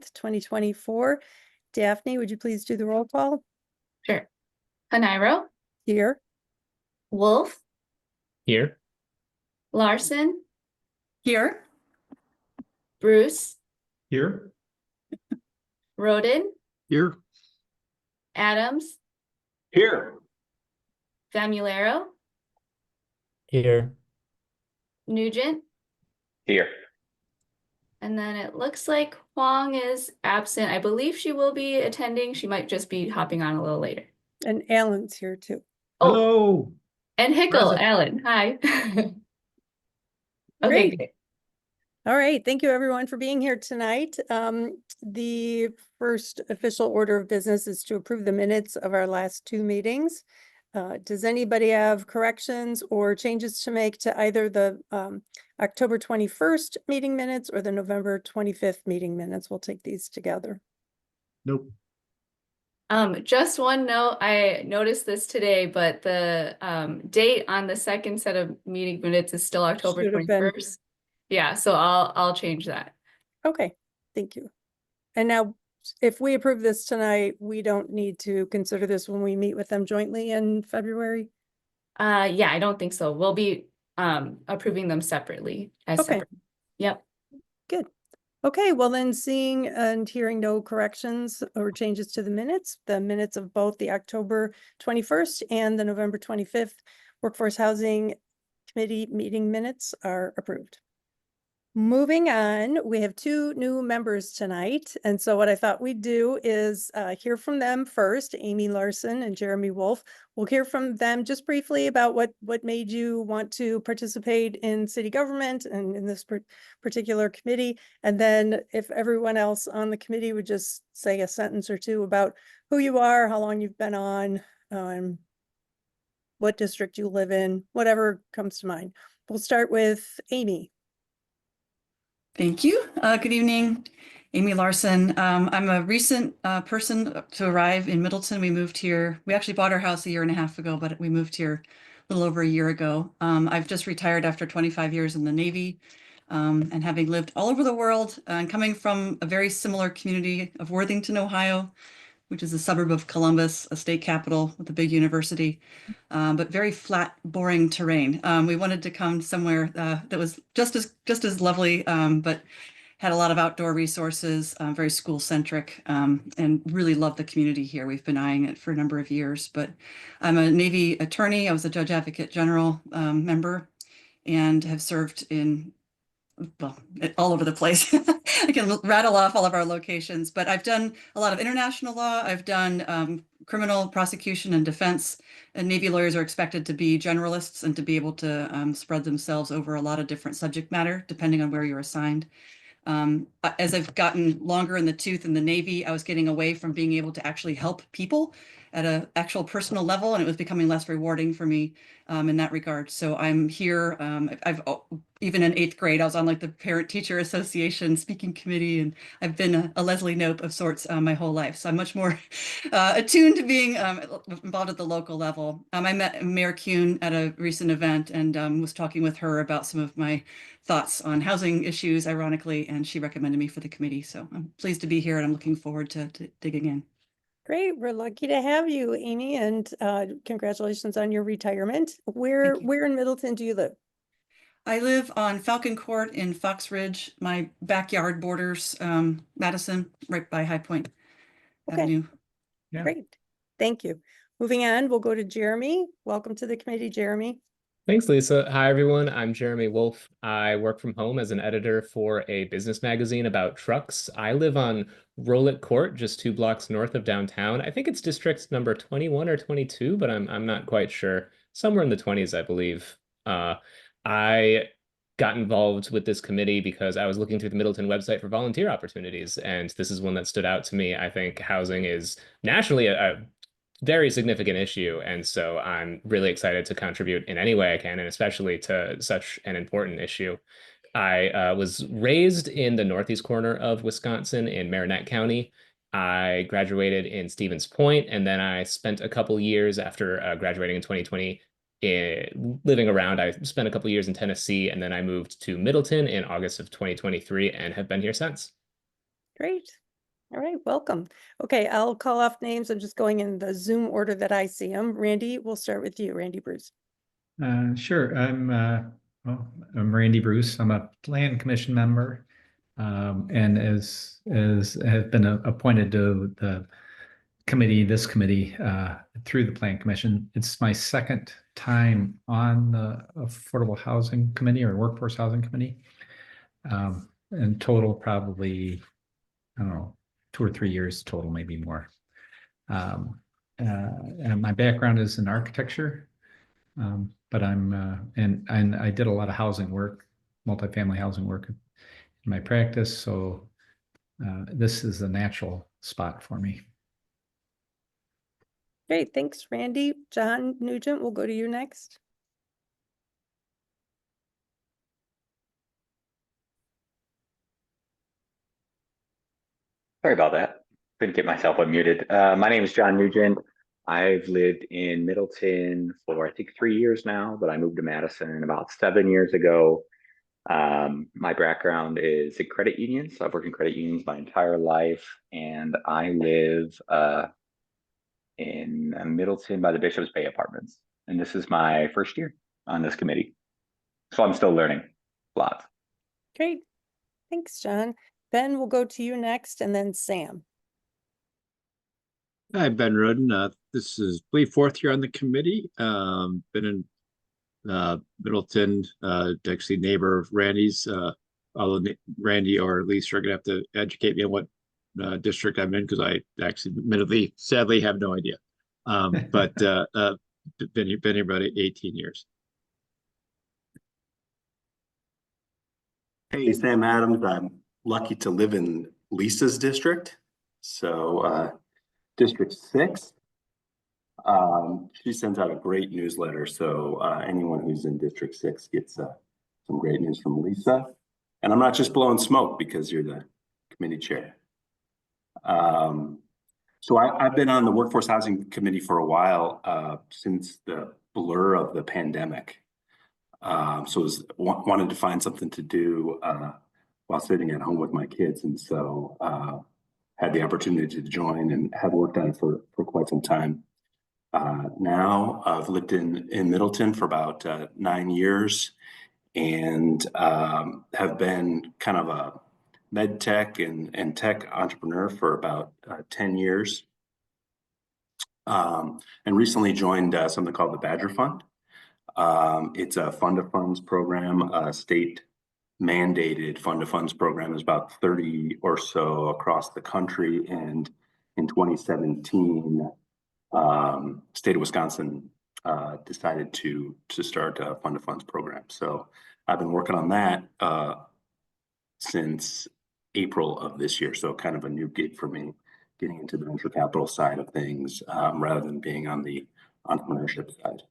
2024. Daphne, would you please do the roll call? Sure. Haniro, Here. Wolf, Here. Larson, Here. Bruce, Here. Roden, Here. Adams, Here. Famularo, Here. Nugent, Here. and then it looks like Huang is absent. I believe she will be attending. She might just be hopping on a little later. And Alan's here too. Oh, Hello. and Hickle, Present. Alan, hi. Okay, Great. great. All right, thank you everyone for being here tonight. The first official order of business is to approve the minutes of our last two meetings. Does anybody have corrections or changes to make to either the October 21st meeting minutes or the November 25th meeting minutes? We'll take these together. Nope. Just one note, I noticed this today, but the date on the second set of meeting minutes is still October Should have been. 21st. Yeah, so I'll change that. Okay, thank you. And now, if we approve this tonight, we don't need to consider this when we meet with them jointly in February? Yeah, I don't think so. We'll be approving them separately as Okay. separate. Yep. Good. Okay, well then, seeing and hearing no corrections or changes to the minutes of both the October 21st and the November 25th Workforce Housing Committee meeting minutes are approved. Moving on, we have two new members tonight. And so what I thought we'd do is hear from them first, Amy Larson and Jeremy Wolf. We'll hear from them just briefly about what made you want to participate in city government and in this particular committee. And then if everyone else on the committee would just say a sentence or two about who you are, how long you've been on, what district you live in, whatever comes to mind. We'll start with Amy. Thank you. Good evening, Amy Larson. I'm a recent person to arrive in Middleton. We moved here. We actually bought our house a year and a half ago, but we moved here a little over a year ago. I've just retired after 25 years in the Navy, and having lived all over the world and coming from a very similar community of Worthington, Ohio, which is a suburb of Columbus, a state capital with a big university, but very flat, boring terrain. We wanted to come somewhere that was just as lovely, but had a lot of outdoor resources, very school-centric, and really love the community here. We've been eyeing it for a number of years, but I'm a Navy attorney. I was a Judge Advocate General member and have served in all over the place. I can rattle off all of our locations, but I've done a lot of international law. I've done criminal prosecution and defense, and Navy lawyers are expected to be generalists and to be able to spread themselves over a lot of different subject matter, depending on where you're assigned. As I've gotten longer in the tooth in the Navy, I was getting away from being able to actually help people at an actual personal level, and it was becoming less rewarding for me in that regard. So I'm here. I've even in 8th grade, I was on like the Parent Teacher Association speaking committee, and I've been a Leslie Knope of sorts my whole life. So I'm much more attuned to being involved at the local level. I met Mayor Kuhn at a recent event and was talking with her about some of my thoughts on housing issues, ironically, and she recommended me for the committee. So I'm pleased to be here and I'm looking forward to digging in. Great, we're lucky to have you, Amy, and congratulations on your retirement. Where in Middleton do you live? I live on Falcon Court in Fox Ridge. My backyard borders Madison, right by High Point Avenue. Yeah. Great, thank you. Moving on, we'll go to Jeremy. Welcome to the committee, Jeremy. Thanks, Lisa. Hi, everyone. I'm Jeremy Wolf. I work from home as an editor for a business magazine about trucks. I live on Rowlett Court, just 2 blocks north of downtown. I think it's district number 21 or 22, but I'm not quite sure. Somewhere in the 20s, I believe. I got involved with this committee because I was looking through the Middleton website for volunteer opportunities, and this is one that stood out to me. I think housing is nationally a very significant issue, and so I'm really excited to contribute in any way I can, and especially to such an important issue. I was raised in the northeast corner of Wisconsin in Marinette County. I graduated in Stevens Point, and then I spent a couple years after graduating in 2020 living around. I spent a couple years in Tennessee, and then I moved to Middleton in August of 2023 and have been here since. Great, All right, welcome. Okay, I'll call off names. I'm just going in the Zoom order that I see them. Randy, we'll start with you, Randy Bruce. Sure. I'm Randy Bruce. I'm a Plan Commission member, and as have been appointed to the committee, this committee, through the Plan Commission. It's my second time on the Affordable Housing Committee or Workforce Housing Committee. In total, probably, I don't know, 2 or 3 years total, maybe more. And my background is in architecture. But and I did a lot of housing work, multifamily housing work in my practice. So this is a natural spot for me. Great, thanks, Randy. John Nugent, we'll go to you next. Sorry about that. Couldn't get myself unmuted. My name is John Nugent. I've lived in Middleton for I think 3 years now, but I moved to Madison about 7 years ago. My background is in credit unions. I've worked in credit unions my entire life, and I live in Middleton by the Bishop's Bay Apartments. And this is my first year on this committee. So I'm still learning lots. Great, thanks, John. Ben, we'll go to you next, and then Sam. Hi, Ben Roden. This is, I believe, 4th year on the committee. Been in Middleton, actually neighbor of Randy's. Although Randy or Lisa are gonna have to educate me on what district I'm in, because I actually, admittedly, sadly, have no idea. But been here about 18 years. Hey, Sam Adams. I'm lucky to live in Lisa's district. So District 6. She sends out a great newsletter. So anyone who's in District 6 gets some great news from Lisa. And I'm not just blowing smoke because you're the committee chair. So I've been on the Workforce Housing Committee for a while, since the blur of the pandemic. So wanted to find something to do while sitting at home with my kids. And so had the opportunity to join and have worked on it for quite some time. Now I've lived in Middleton for about 9 years, and have been kind of a med tech and tech entrepreneur for about 10 years. And recently joined something called the Badger Fund. It's a fund of funds program, a state mandated fund of funds program. Is about 30 or so across the country. And in 2017, state of Wisconsin decided to start a fund of funds program. So I've been working on that since April of this year. So kind of a new gig for me, getting into the venture capital side of things rather than being on the entrepreneurship side.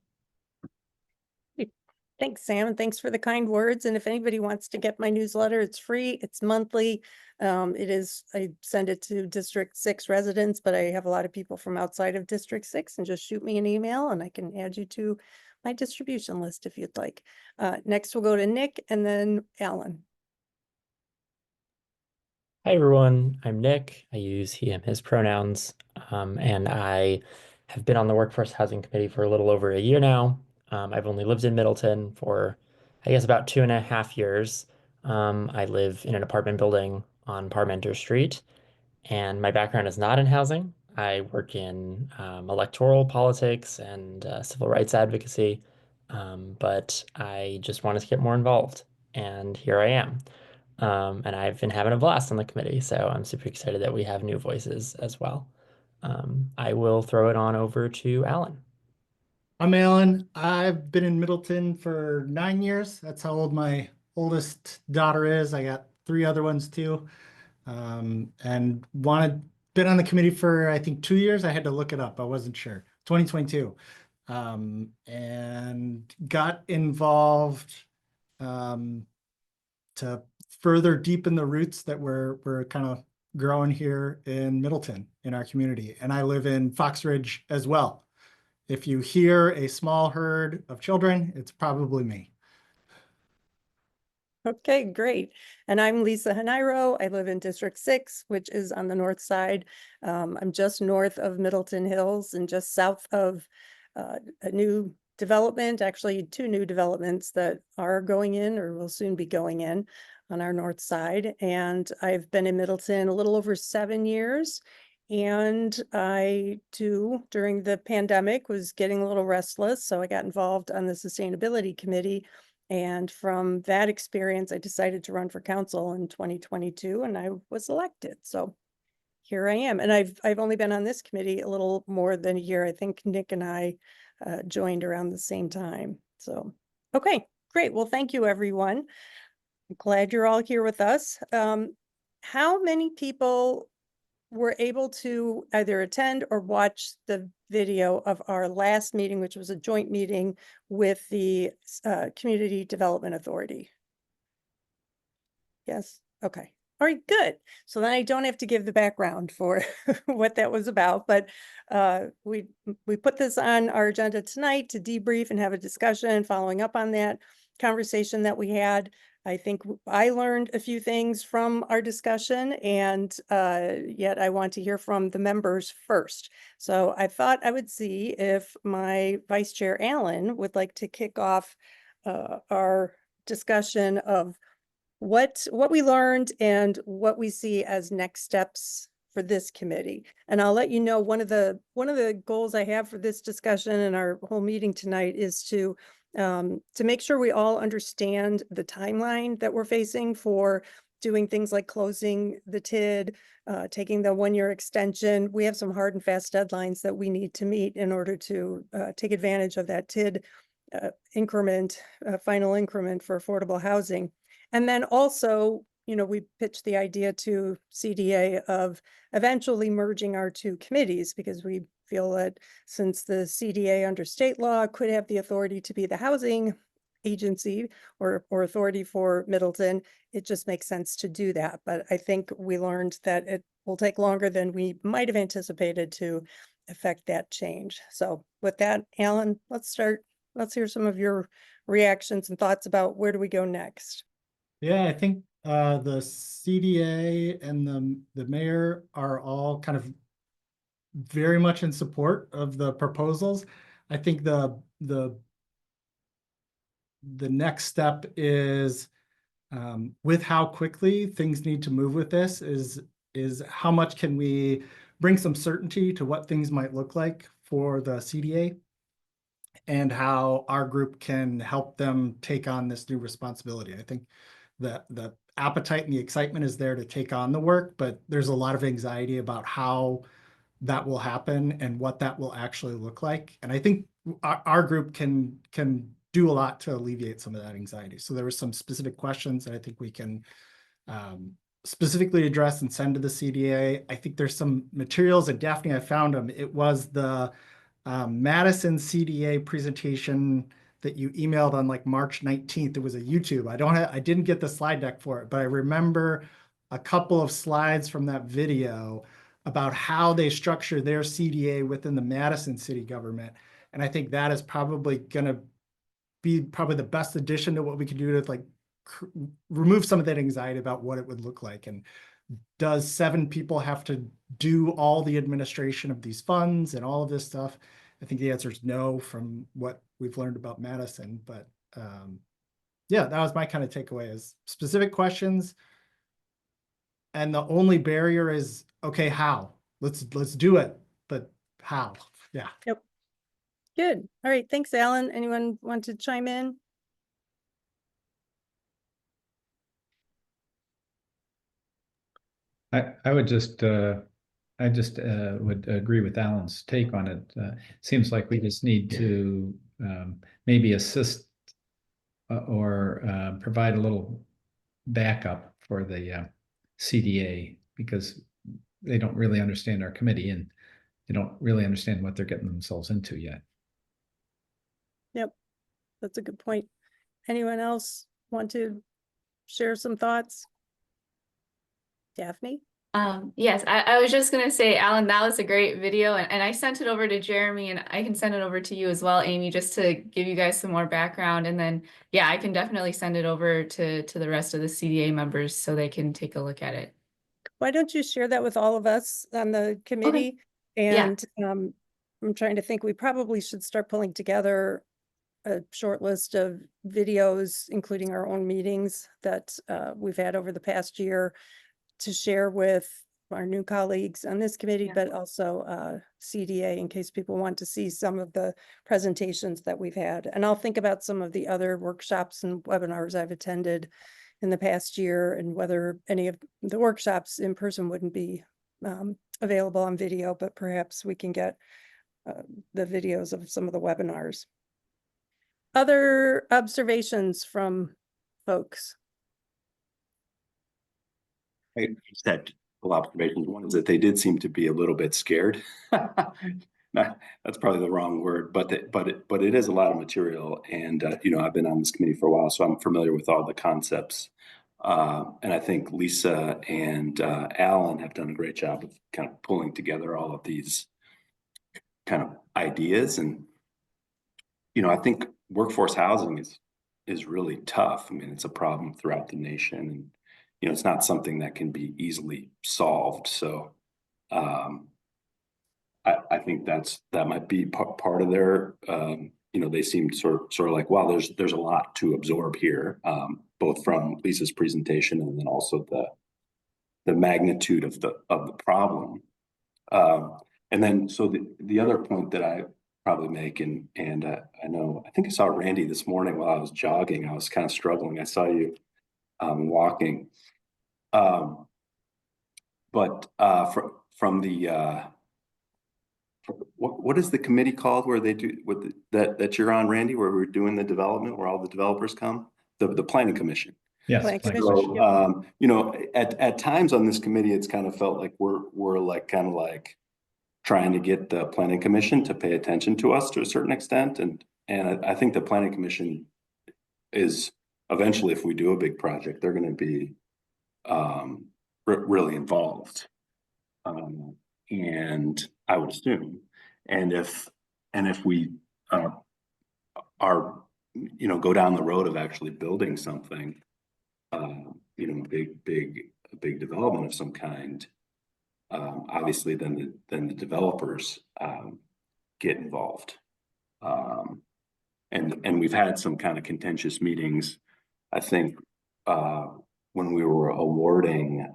Thanks, Sam, and thanks for the kind words. And if anybody wants to get my newsletter, it's free, it's monthly. I send it to District 6 residents, but I have a lot of people from outside of District 6, and just shoot me an email and I can add you to my distribution list if you'd like. Next, we'll go to Nick and then Alan. Hi everyone, I'm Nick. I use he, him, his pronouns, and I have been on the Workforce Housing Committee for a little over a year now. I've only lived in Middleton for, I guess, about 2.5 years. I live in an apartment building on Parmenter Street, and my background is not in housing. I work in electoral politics and civil rights advocacy, but I just wanted to get more involved, and here I am. And I've been having a blast on the committee, so I'm super excited that we have new voices as well. I will throw it on over to Alan. I'm Alan. I've been in Middleton for 9 years. That's how old my oldest daughter is. I got 3 other ones too. And been on the committee for, I think, 2 years. I had to look it up. I wasn't sure. 2022. And got involved to further deepen the roots that we're kind of growing here in Middleton in our community. And I live in Fox Ridge as well. If you hear a small herd of children, it's probably me. Okay, great. And I'm Lisa Hanairo. I live in District 6, which is on the north side. I'm just north of Middleton Hills and just south of a new development, actually two new developments that are going in or will soon be going in on our north side. And I've been in Middleton a little over 7 years. And I too, during the pandemic, was getting a little restless. So I got involved on the sustainability committee. And from that experience, I decided to run for council in 2022 and I was elected. So here I am. And I've only been on this committee a little more than a year. I think Nick and I joined around the same time. So, okay, great. Well, thank you, everyone. I'm glad you're all here with us. How many people were able to either attend or watch the video of our last meeting, which was a joint meeting with the Community Development Authority? Yes, okay. All right, good. So then I don't have to give the background for what that was about, but we put this on our agenda tonight to debrief and have a discussion following up on that conversation that we had. I think I learned a few things from our discussion, and yet I want to hear from the members first. So I thought I would see if my Vice Chair Alan would like to kick off our discussion of what we learned and what we see as next steps for this committee. And I'll let you know one of the goals I have for this discussion and our whole meeting tonight is to make sure we all understand the timeline that we're facing for doing things like closing the TID, taking the 1-year extension. We have some hard and fast deadlines that we need to meet in order to take advantage of that TID increment, final increment for affordable housing. And then also, you know, we pitched the idea to CDA of eventually merging our two committees because we feel that since the CDA under state law could have the authority to be the housing agency or authority for Middleton, it just makes sense to do that. But I think we learned that it will take longer than we might have anticipated to affect that change. So with that, Alan, let's start. Let's hear some of your reactions and thoughts about where do we go next. Yeah, I think the CDA and the mayor are all kind of very much in support of the proposals. I think the next step is with how quickly things need to move with this is how much can we bring some certainty to what things might look like for the CDA and how our group can help them take on this new responsibility. I think the appetite and the excitement is there to take on the work, but there's a lot of anxiety about how that will happen and what that will actually look like. And I think our group can do a lot to alleviate some of that anxiety. So there were some specific questions that I think we can specifically address and send to the CDA. I think there's some materials, and Daphne, I found them. It was the Madison CDA presentation that you emailed on like March 19th. It was a YouTube. I didn't get the slide deck for it, but I remember a couple of slides from that video about how they structure their CDA within the Madison city government. And I think that is probably going to be the best addition to what we can do to like remove some of that anxiety about what it would look like. And does 7 people have to do all the administration of these funds and all of this stuff? I think the answer is no from what we've learned about Madison, but yeah, that was my kind of takeaway is specific questions. And the only barrier is, okay, how? Let's do it, but how? Yeah. Yep. Good. All right. Thanks, Alan. Anyone want to chime in? I would just would agree with Alan's take on it. Seems like we just need to maybe assist or provide a little backup for the CDA because they don't really understand our committee and they don't really understand what they're getting themselves into yet. Yep, that's a good point. Anyone else want to share some thoughts? Daphne? Yes, I was just gonna say, Alan, that was a great video, and I sent it over to Jeremy, and I can send it over to you as well, Amy, just to give you guys some more background. And then, yeah, I can definitely send it over to the rest of the CDA members so they can take a look at it. Why don't you share that with all of us on the committee? Yeah. And I'm trying to think, we probably should start pulling together a short list of videos, including our own meetings that we've had over the past year, to share with our new colleagues on this committee, Yeah. but also CDA, in case people want to see some of the presentations that we've had. And I'll think about some of the other workshops and webinars I've attended in the past year, and whether any of the workshops in person wouldn't be available on video, but perhaps we can get the videos of some of the webinars. Other observations from folks? I just had a couple observations. One is that they did seem to be a little bit scared. That's probably the wrong word, but it is a lot of material. And you know, I've been on this committee for a while, so I'm familiar with all the concepts. And I think Lisa and Alan have done a great job of kind of pulling together all of these kind of ideas. And you know, I think workforce housing is really tough. I mean, it's a problem throughout the nation, and you know, it's not something that can be easily solved. So I think that might be part of their, you know, they seem sort of like, wow, there's a lot to absorb here, both from Lisa's presentation and then also the magnitude of the problem. And then, so the other point that I probably make, and I think I saw Randy this morning while I was jogging. I was kind of struggling. I saw you walking. But from the what is the committee called where they do with that you're on, Randy, where we're doing the development, where all the developers come? The planning commission. Yes. Planning planning commission. commission. So, you know, at times on this committee, it's kind of felt like we're like kind of like trying to get the planning commission to pay attention to us to a certain extent, and I think the planning commission is eventually, if we do a big project, they're going to be really involved, and I would assume, and if we are, you know, go down the road of actually building something, you know, big development of some kind, obviously then the developers get involved, and we've had some kind of contentious meetings, I think, when we were awarding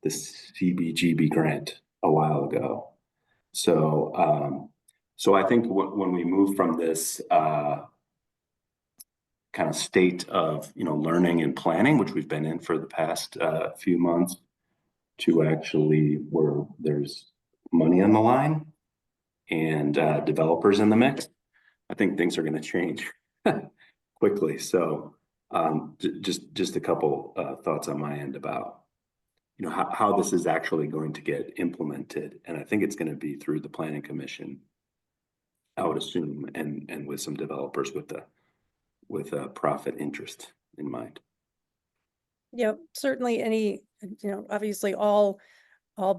the CBGB grant a while ago. So so I think when we move from this kind of state of, you know, learning and planning, which we've been in for the past few months, to actually where there's money on the line and developers in the mix, I think things are going to change quickly. So just a couple thoughts on my end about, you know, how this is actually going to get implemented. And I think it's going to be through the planning commission, I would assume, and with some developers with a profit interest in mind. Yeah, certainly any, you know, obviously all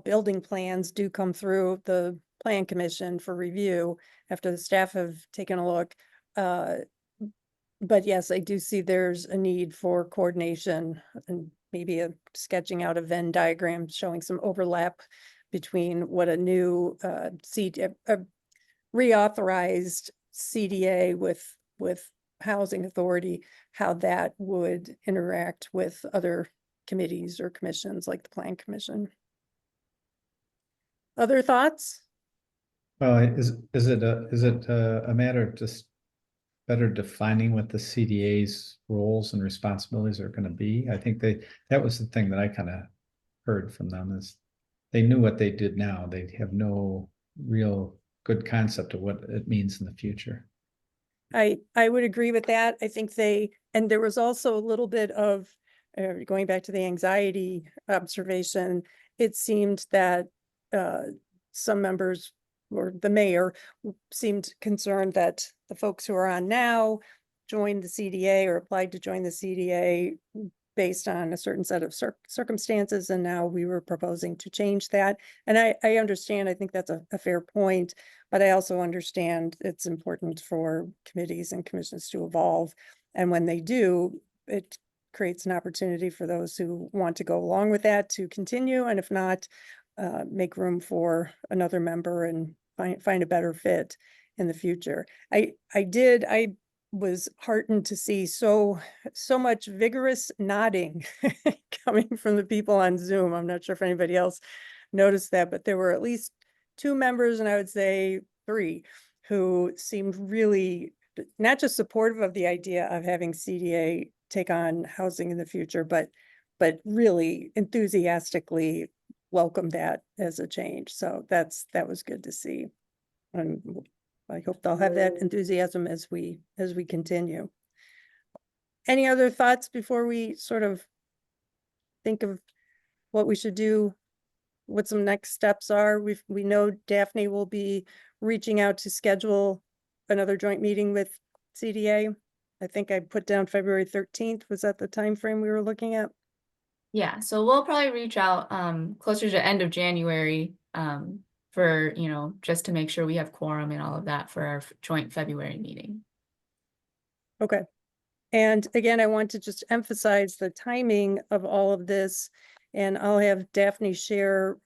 building plans do come through the plan commission for review after the staff have taken a look. But yes, I do see there's a need for coordination and maybe sketching out a Venn diagram showing some overlap between what a new reauthorized CDA with housing authority, how that would interact with other committees or commissions like the Plan Commission. Other thoughts? Well, is it a matter of just better defining what the CDA's roles and responsibilities are going to be? I think that was the thing that I kind of heard from them, is they knew what they did now. They have no real good concept of what it means in the future. I would agree with that. I think and there was also a little bit of, going back to the anxiety observation, it seemed that some members or the mayor seemed concerned that the folks who are on now joined the CDA or applied to join the CDA based on a certain set of circumstances, and now we were proposing to change that. And I understand, I think that's a fair point, but I also understand it's important for committees and commissions to evolve. And when they do, it creates an opportunity for those who want to go along with that to continue, and if not, make room for another member and find a better fit in the future. I was heartened to see so much vigorous nodding coming from the people on Zoom. I'm not sure if anybody else noticed that, but there were at least 2 members, and I would say 3, who seemed really not just supportive of the idea of having CDA take on housing in the future, but really enthusiastically welcome that as a change. So that was good to see. And I hope they'll have that enthusiasm as we continue. Any other thoughts before we sort of think of what we should do, what some next steps are? We know Daphne will be reaching out to schedule another joint meeting with CDA. I think I put down February 13th. Was that the time frame we were looking at? Yeah, so we'll probably reach out closer to end of January for, just to make sure we have quorum and all of that for our joint February meeting. Okay. And again, I want to just emphasize the timing of all of this, and I'll have Daphne share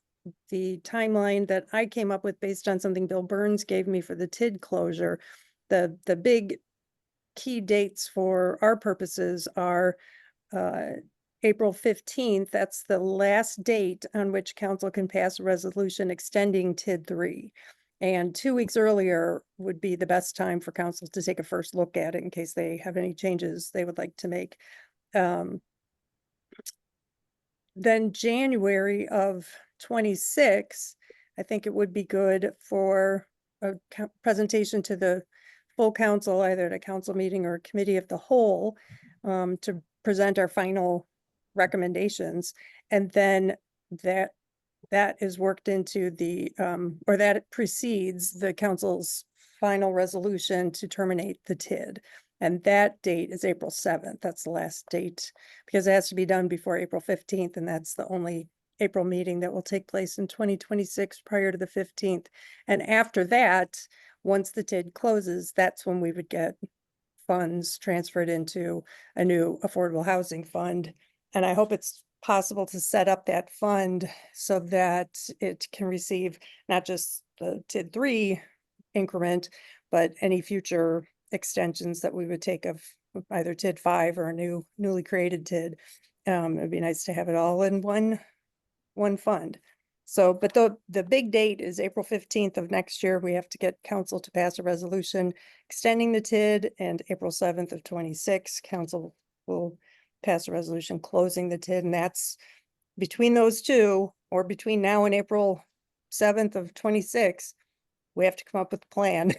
the timeline that I came up with based on something Bill Burns gave me for the TID closure. The big key dates for our purposes are April 15th. That's the last date on which council can pass a resolution extending TID 3. And 2 weeks earlier would be the best time for council to take a first look at it in case they have any changes they would like to make. Then January of 26, I think it would be good for a presentation to the full council, either at a council meeting or a committee of the whole, to present our final recommendations. And then that is worked into the, or that precedes the council's final resolution to terminate the TID. And that date is April 7th. That's the last date, because it has to be done before April 15th. And that's the only April meeting that will take place in 2026 prior to the 15th. And after that, once the TID closes, that's when we would get funds transferred into a new affordable housing fund. And I hope it's possible to set up that fund so that it can receive not just the TID 3 increment, but any future extensions that we would take of either TID 5 or a newly created TID. It'd be nice to have it all in one fund. So, but the big date is April 15th of next year. We have to get council to pass a resolution extending the TID, and April 7th of 26, council will pass a resolution closing the TID. And that's between those two, or between now and April 7th of 26, we have to come up with a plan.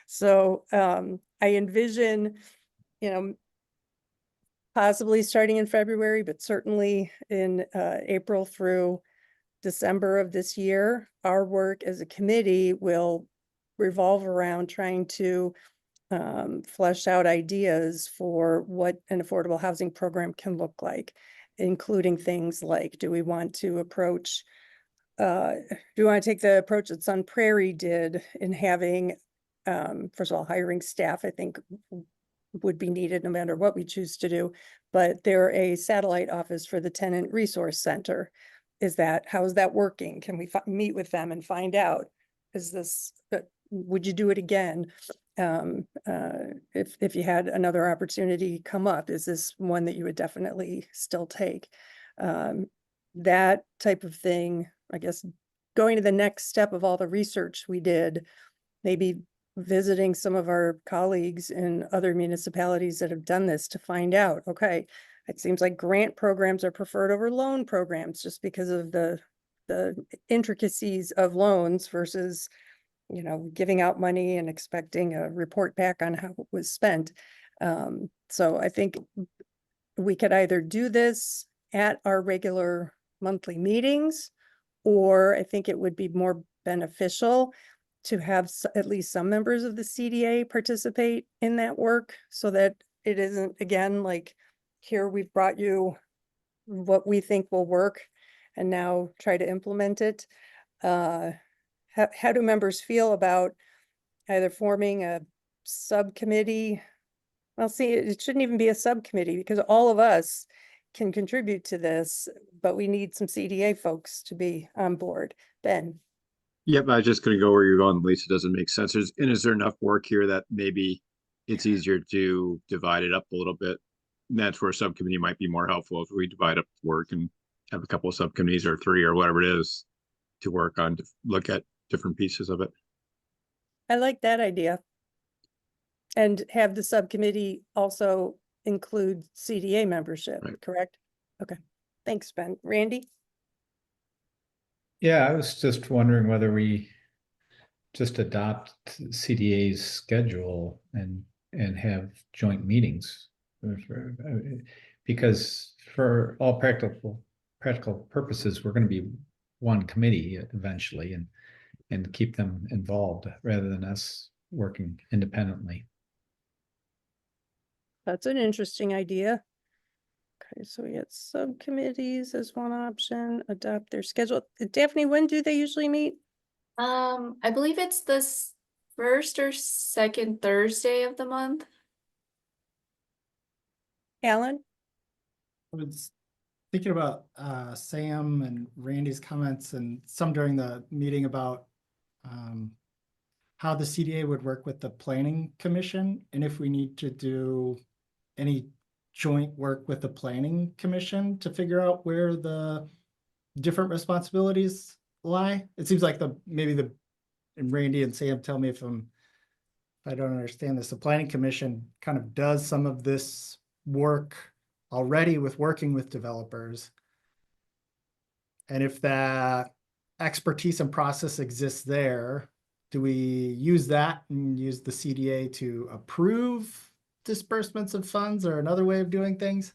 So I envision, possibly starting in February, but certainly in April through December of this year, our work as a committee will revolve around trying to flesh out ideas for what an affordable housing program can look like, including things like, do we want to take the approach that Sun Prairie did in having, first of all, hiring staff, I think would be needed no matter what we choose to do, but they're a satellite office for the Tenant Resource Center. How is that working? Can we meet with them and find out, would you do it again? If you had another opportunity come up, is this one that you would definitely still take? That type of thing, I guess, going to the next step of all the research we did, maybe visiting some of our colleagues in other municipalities that have done this to find out, okay, it seems like grant programs are preferred over loan programs just because of the intricacies of loans versus, giving out money and expecting a report back on how it was spent. So I think we could either do this at our regular monthly meetings, or I think it would be more beneficial to have at least some members of the CDA participate in that work, so that it isn't, again, like here we've brought you what we think will work and now try to implement it. How do members feel about either forming a subcommittee? Well, see, it shouldn't even be a subcommittee because all of us can contribute to this, but we need some CDA folks to be on board. Ben? Yep, I was just gonna go where you're going, Lisa. Doesn't make sense. And is there enough work here that maybe it's easier to divide it up a little bit? And that's where a subcommittee might be more helpful if we divide up work and have a couple of subcommittees or 3 or whatever it is to work on, to look at different pieces of it. I like that idea. And have the subcommittee also include CDA membership, Right. correct? Okay, thanks, Ben. Randy? Yeah, I was just wondering whether we just adopt CDA's schedule and have joint meetings. Because for all practical purposes, we're going to be one committee eventually and keep them involved rather than us working independently. That's an interesting idea. Okay, so we had subcommittees as one option, adopt their schedule. Daphne, when do they usually meet? I believe it's this first or second Thursday of the month. Alan? I was thinking about Sam and Randy's comments and some during the meeting about how the CDA would work with the planning commission and if we need to do any joint work with the planning commission to figure out where the different responsibilities lie. It seems like and Randy and Sam tell me if I don't understand this, the planning commission kind of does some of this work already with working with developers. And if that expertise and process exists there, do we use that and use the CDA to approve disbursements of funds or another way of doing things?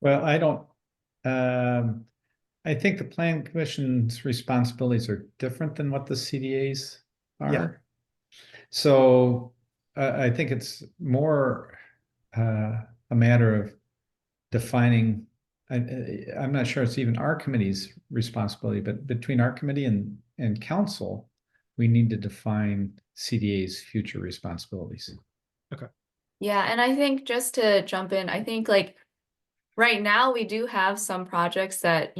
Well, I think the Plan Commission's responsibilities are different than what the CDA's are. Yeah. So I think it's more a matter of defining. I'm not sure it's even our committee's responsibility, but between our committee and council, we need to define CDA's future responsibilities. Yeah, and I think just to jump in, I think like right now we do have some projects that,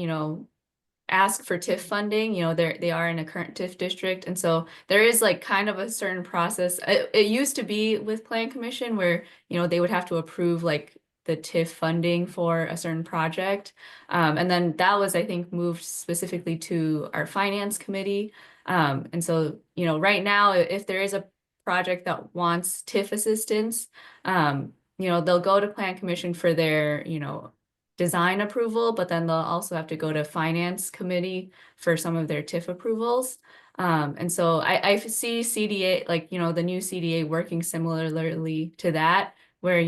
ask for TIF funding, they are in a current TIF district. And so there is like kind of a certain process. It used to be with Plan Commission where, they would have to approve like the TIF funding for a certain project. And then that was, I think, moved specifically to our finance committee. And so, right now, if there is a project that wants TIF assistance, they'll go to Plan Commission for their, design approval, but then they'll also have to go to finance committee for some of their TIF approvals. And so I see CDA, like, the new CDA working similarly to that, where,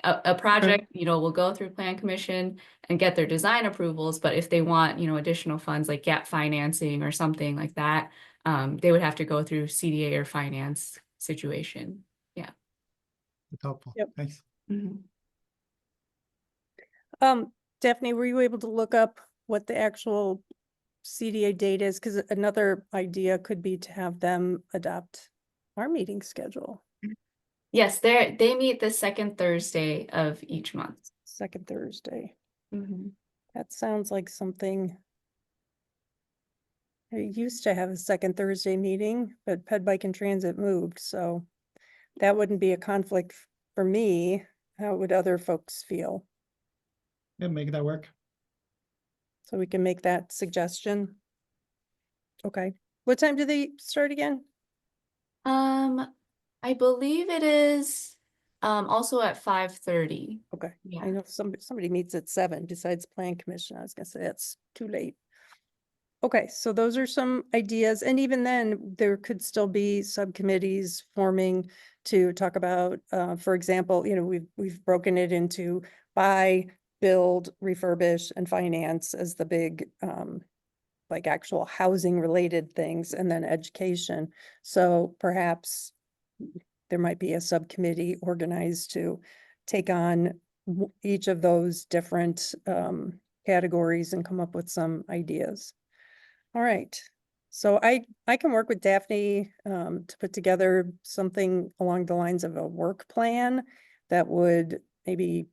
a project, will go through Plan Commission and get their design approvals, but if they want, additional funds like gap financing or something like that, they would have to go through CDA or finance situation. Yeah. That's helpful. Yep. Thanks. Mhm. Daphne, were you able to look up what the actual CDA date is? Because another idea could be to have them adopt our meeting schedule. Yes, they meet the second Thursday of each month. Second Thursday. Mhm. That sounds like something. I used to have a second Thursday meeting, but Ped Bike and Transit moved, so that wouldn't be a conflict for me. How would other folks feel? Yeah, make that work. So we can make that suggestion. Okay. What time do they start again? I believe it is also at 5:30. Okay. Yeah. I know somebody meets at 7 besides Plan Commission. I was gonna say that's too late. Okay, so those are some ideas. And even then, there could still be subcommittees forming to talk about, for example, we've broken it into buy, build, refurbish, and finance as the big, like actual housing related things, and then education. So perhaps there might be a subcommittee organized to take on each of those different categories and come up with some ideas. All right. So I can work with Daphne to put together something along the lines of a work plan that would maybe,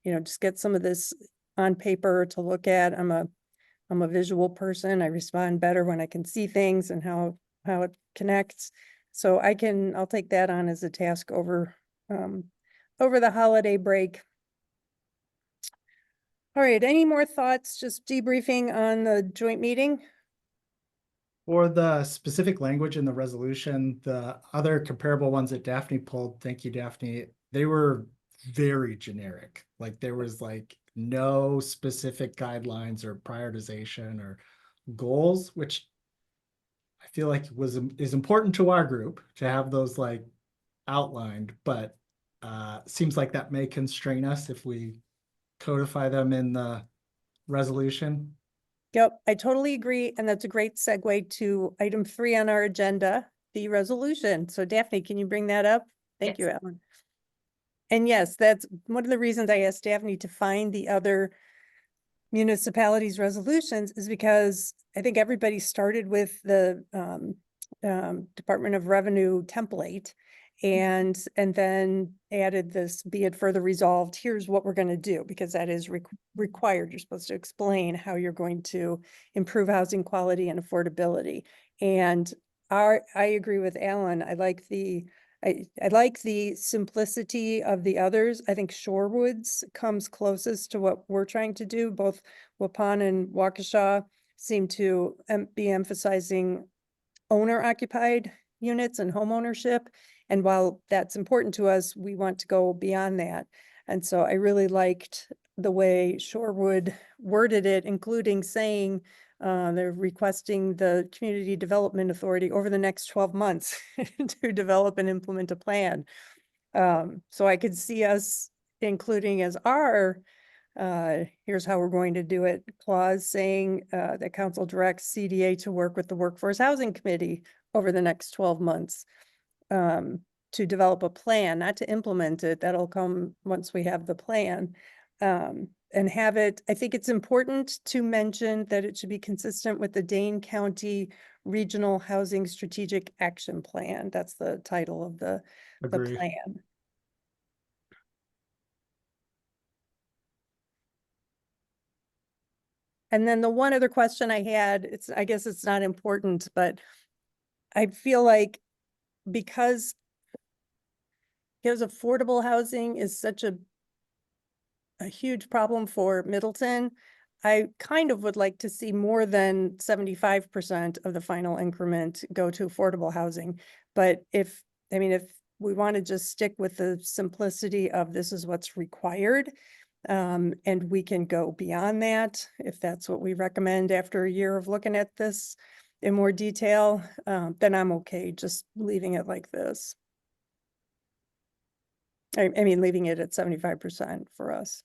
just get some of this on paper to look at. I'm a visual person. I respond better when I can see things and how it connects. So I'll take that on as a task over the holiday break. All right, any more thoughts, just debriefing on the joint meeting? For the specific language in the resolution, the other comparable ones that Daphne pulled, thank you, Daphne, they were very generic. Like there was like no specific guidelines or prioritization or goals, which I feel like is important to our group to have those like outlined, but seems like that may constrain us if we codify them in the resolution. Yep, I totally agree. And that's a great segue to item 3 on our agenda, the resolution. So Daphne, can you bring that up? Thank you, Yes. Ellen. And yes, that's one of the reasons I asked Daphne to find the other municipalities' resolutions is because I think everybody started with the Department of Revenue template and then added this, be it further resolved, here's what we're going to do, because that is required. You're supposed to explain how you're going to improve housing quality and affordability. And I agree with Alan. I like the simplicity of the others. I think Shorewoods comes closest to what we're trying to do. Both Waupun and Waukesha seem to be emphasizing owner-occupied units and home ownership. And while that's important to us, we want to go beyond that. And so I really liked the way Shorewood worded it, including saying they're requesting the Community Development Authority over the next 12 months to develop and implement a plan. So I could see us including as our here's how we're going to do it clause, saying that council directs CDA to work with the Workforce Housing Committee over the next 12 months to develop a plan, not to implement it. That'll come once we have the plan. And have it, I think it's important to mention that it should be consistent with the Dane County Regional Housing Strategic Action Plan. That's the title of the Agree. plan. And then the one other question I had, I guess it's not important, but I feel like because affordable housing is such a huge problem for Middleton, I kind of would like to see more than 75% of the final increment go to affordable housing. But if we want to just stick with the simplicity of this is what's required, and we can go beyond that, if that's what we recommend after a year of looking at this in more detail, then I'm okay just leaving it like this. I mean, leaving it at 75% for us.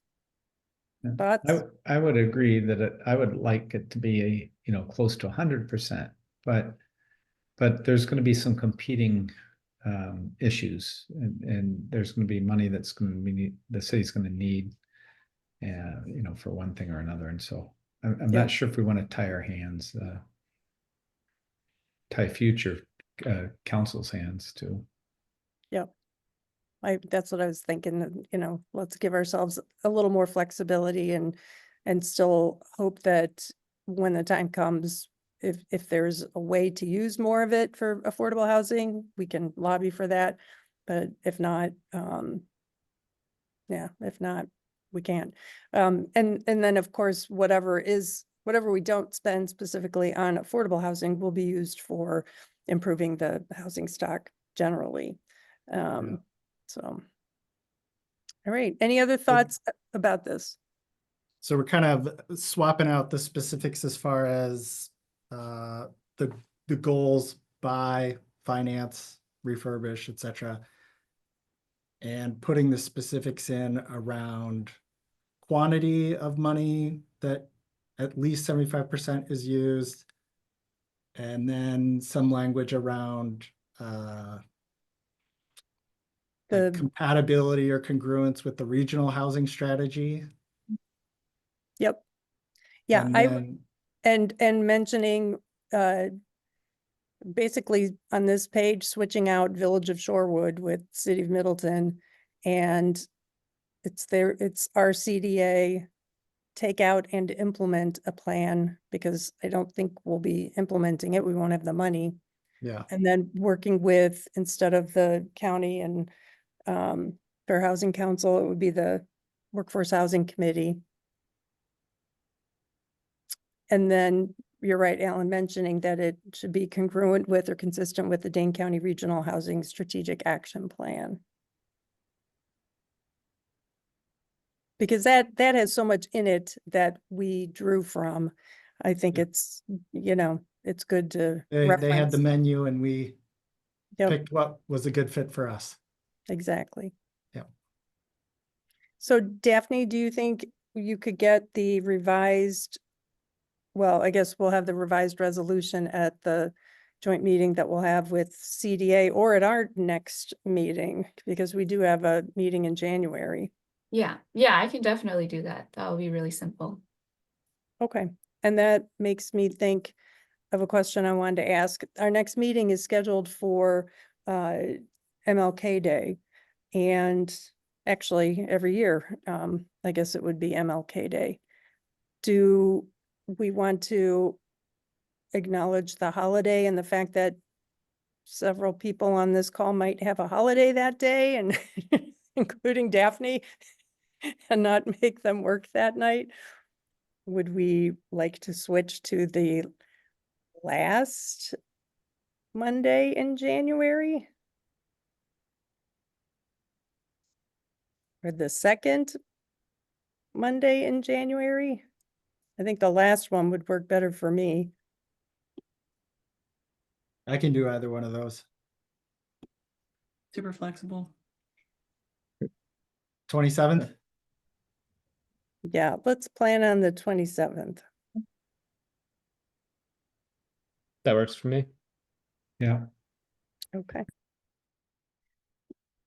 Yeah. Thoughts? I would agree that I would like it to be close to 100%, but there's going to be some competing issues, and there's going to be money that's going to be the city's going to need, for one thing or another. And so I'm not sure if we want to tie our hands, tie future council's hands to. Yep. That's what I was thinking, let's give ourselves a little more flexibility and still hope that when the time comes, if there's a way to use more of it for affordable housing, we can lobby for that. But if not, if not, we can't. And then of course, whatever we don't spend specifically on affordable housing will be used for improving the housing stock generally. So, all right. Any other thoughts about this? So we're kind of swapping out the specifics as far as the goals by finance, refurbish, etc., and putting the specifics in around quantity of money that at least 75% is used, and then some language around The, compatibility or congruence with the regional housing strategy. yep. Yeah, And then and mentioning, basically on this page, switching out Village of Shorewood with City of Middleton. And it's our CDA, take out and implement a plan, because I don't think we'll be implementing it. We won't have the money. yeah, And then working with, instead of the county and Fair Housing Council, it would be the Workforce Housing Committee. And then you're right, Alan, mentioning that it should be congruent with or consistent with the Dane County Regional Housing Strategic Action Plan. Because that has so much in it that we drew from. I think Yeah. it's, you know, it's good to they had the reference. menu and we Yep, picked what was a good fit for us. exactly. Yep. So Daphne, do you think you could get the revised, well, I guess we'll have the revised resolution at the joint meeting that we'll have with CDA or at our next meeting, because we do have a meeting in January. Yeah, yeah, I can definitely do that. That'll be really simple. Okay, and that makes me think of a question I wanted to ask. Our next meeting is scheduled for MLK Day. And actually, every year, I guess it would be MLK Day. Do we want to acknowledge the holiday and the fact that several people on this call might have a holiday that day, and including Daphne, and not make them work that night? Would we like to switch to the last Monday in January? Or the second Monday in January? I think the last one would work better for me. I can do either one of those. Super flexible. 27th. Yeah, let's plan on the 27th. That works for me. Yeah. Okay.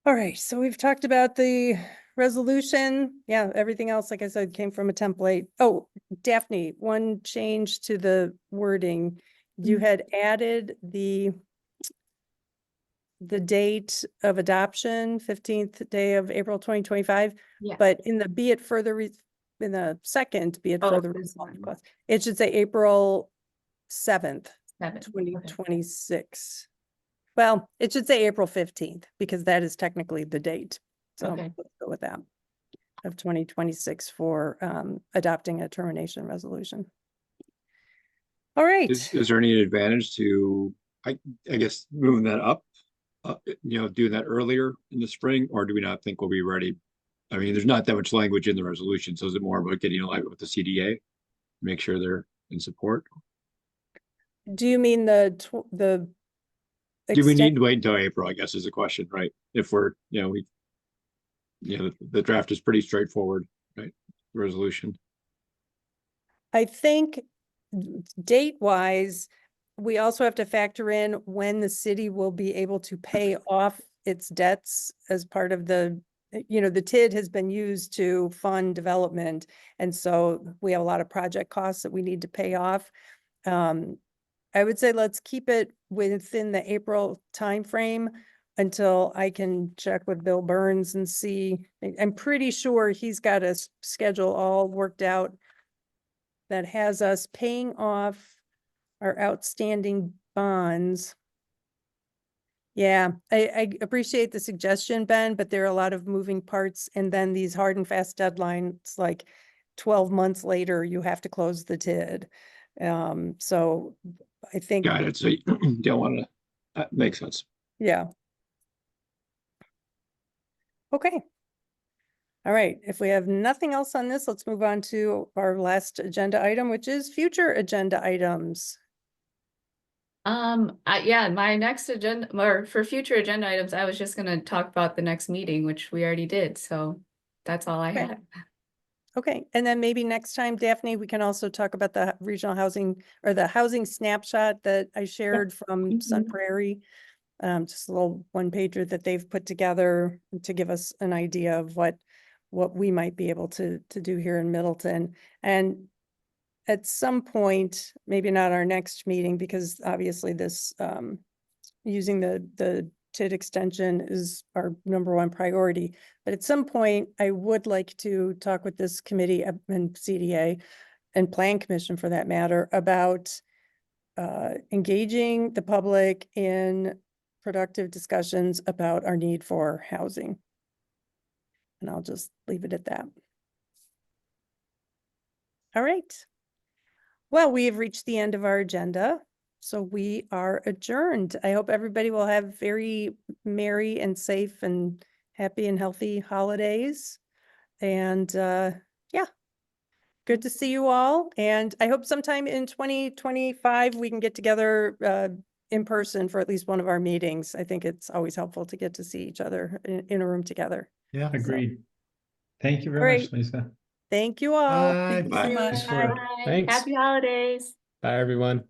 All right, so we've talked about the resolution. Yeah, everything else, like I said, came from a template. Oh, Daphne, one change to the wording. You had added the date of adoption, 15th day of April 2025. Yeah. But in the be it further, in the second, be it Oh, further, this one. resolved, it should say April 7th, 7. Okay. 2026. Well, it should say April 15th, because that is technically the date. So Okay. let's go with that, of 2026 for adopting a termination resolution. All right. Is there any advantage to, I guess, moving that up? Doing that earlier in the spring, or do we not think we'll be ready? I mean, there's not that much language in the resolution, so is it more about getting alignment with the CDA? Make sure they're in support? Do you mean the Do we need to wait until April, I guess is the question, right? If we're, the draft is pretty straightforward, right? Resolution. I think date-wise, we also have to factor in when the city will be able to pay off its debts as part of the, the TID has been used to fund development. And so we have a lot of project costs that we need to pay off. I would say let's keep it within the April timeframe until I can check with Bill Burns and see. I'm pretty sure he's got a schedule all worked out that has us paying off our outstanding bonds. Yeah, I appreciate the suggestion, Ben, but there are a lot of moving parts, and then these hard and fast deadlines, like 12 months later, you have to close the TID. So I think, Got it. So you don't want to, that makes sense. yeah. Okay. All right, if we have nothing else on this, let's move on to our last agenda item, which is future agenda items. Yeah, my next agenda, or for future agenda items, I was just gonna talk about the next meeting, which we already did, so that's all I Okay. had. Okay, and then maybe next time, Daphne, we can also talk about the regional housing or the housing snapshot that I shared from Sun Mhm. Prairie. just a little one pager that they've put together to give us an idea of what we might be able to do here in Middleton. And at some point, maybe not our next meeting, because obviously this using the TID extension is our #1 priority. But at some point, I would like to talk with this committee and CDA and Plan Commission for that matter about engaging the public in productive discussions about our need for housing. And I'll just leave it at that. All right. Well, we have reached the end of our agenda, so we are adjourned. I hope everybody will have very merry and safe and happy and healthy holidays. And yeah, good to see you all. And I hope sometime in 2025, we can get together in person for at least one of our meetings. I think it's always helpful to get to see each other in a room together. Yeah. Agreed. Thank you very Great. much, Lisa. Thank you all. Bye. Thank you so Bye. much. Nice work. Bye. Thanks. Happy holidays. Bye, everyone.